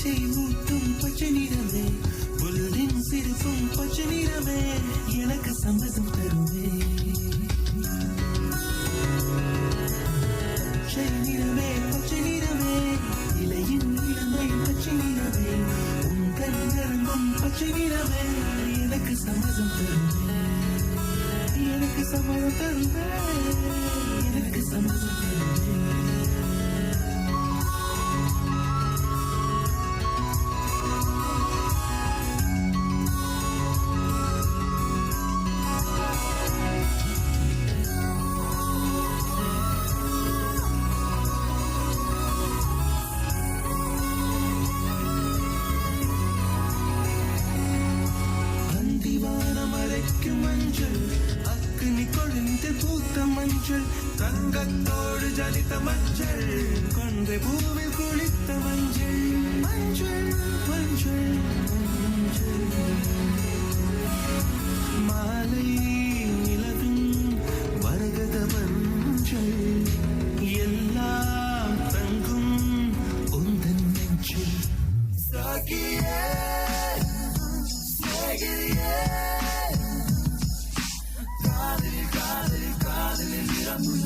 பச்சை ஊட்டும் பச்சை நிறமே, புல்லின் சிரிப்பும் பச்சை நிறமே, எனக்கு சம்மதம் தருவே. பச்சை நிறமே பச்சை நிறமே, இலையின் இளமை பச்சை நிறமே, உங்கள் நரம்பும் பச்சை நிறமே, எனக்கு சம்மதம் தருவே. எனக்கு சம்மதம் தருவே, எனக்கு சம்மதம் தருவே. தங்கத்தோடு ஜலித்த மஞ்சள், கொன்றை பூவில் குளித்த மஞ்சள், மஞ்சள் மஞ்சள் மஞ்சள். மாலை நிலவின் மரகத மஞ்சள், எல்லாம் தங்கும் உந்தன் நெஞ்சில். சாகியே சாகியே, காதலில் காதலில் காதலில் நிரம்பும்.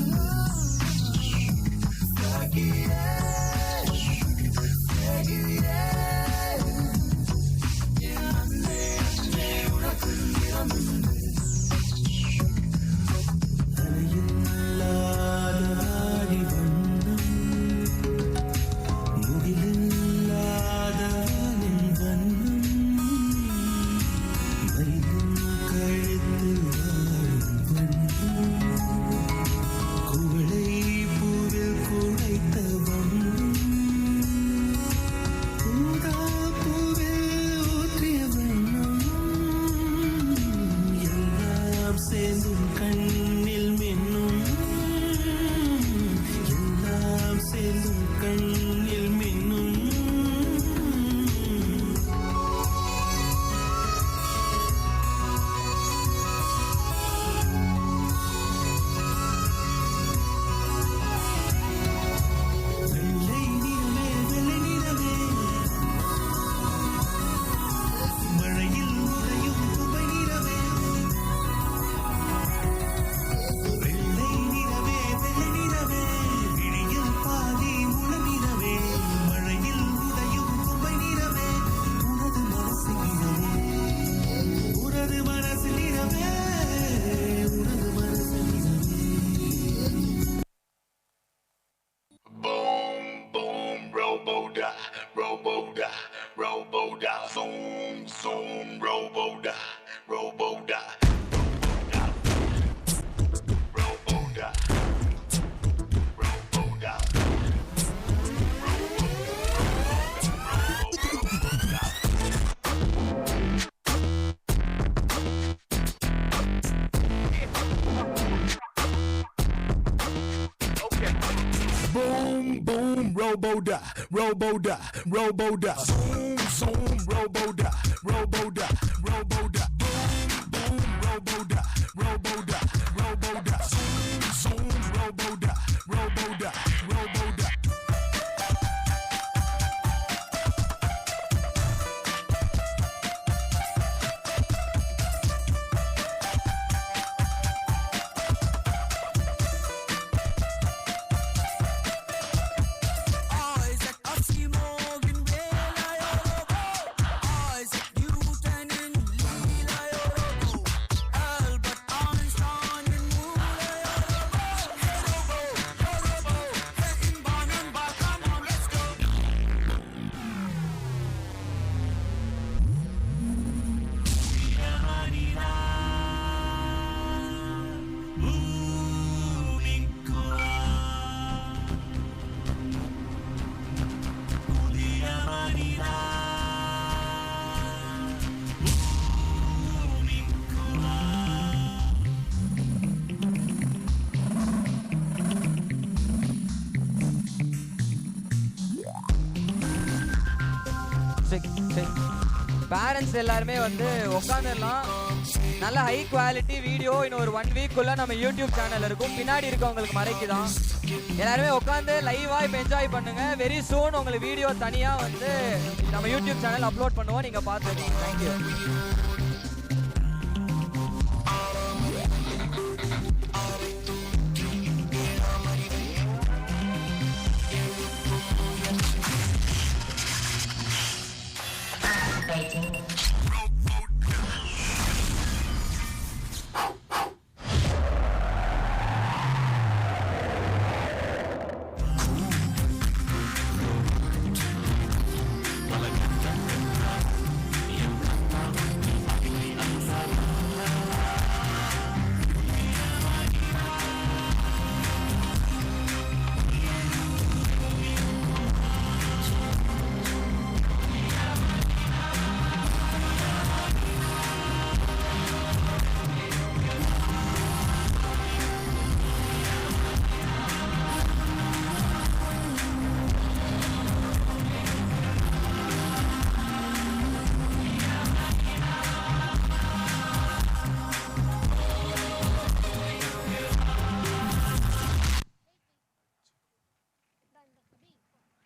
Zoom, zoom, robo-da, robo-da, robo-da, robo-da, robo-da. Boom, boom, robo-da, robo-da, robo-da. Zoom, zoom, robo-da, robo-da, robo-da. Boom, boom, robo-da, robo-da, robo-da. Zoom, zoom, robo-da, robo-da, robo-da. Check. Parents எல்லாருமே வந்து உட்காந்துடலாம். நல்ல ஹை குவாலிட்டி வீடியோ இன்னும் ஒரு 1 வீக்குள்ள நம்ம YouTube channel இருக்கும். பின்னாடி இருக்கவங்களுக்கு மறைக்குதான். எல்லாருமே உட்காந்து லைவா இப்போ என்ஜாய் பண்ணுங்க. வெரி சூன் உங்களுக்கு வீடியோ தனியா வந்து நம்ம யூடியூப் சேனல் அப்லோட் பண்ணுவோம். நீங்க பார்த்துக்கலாம். தேங்க்யூ. Activating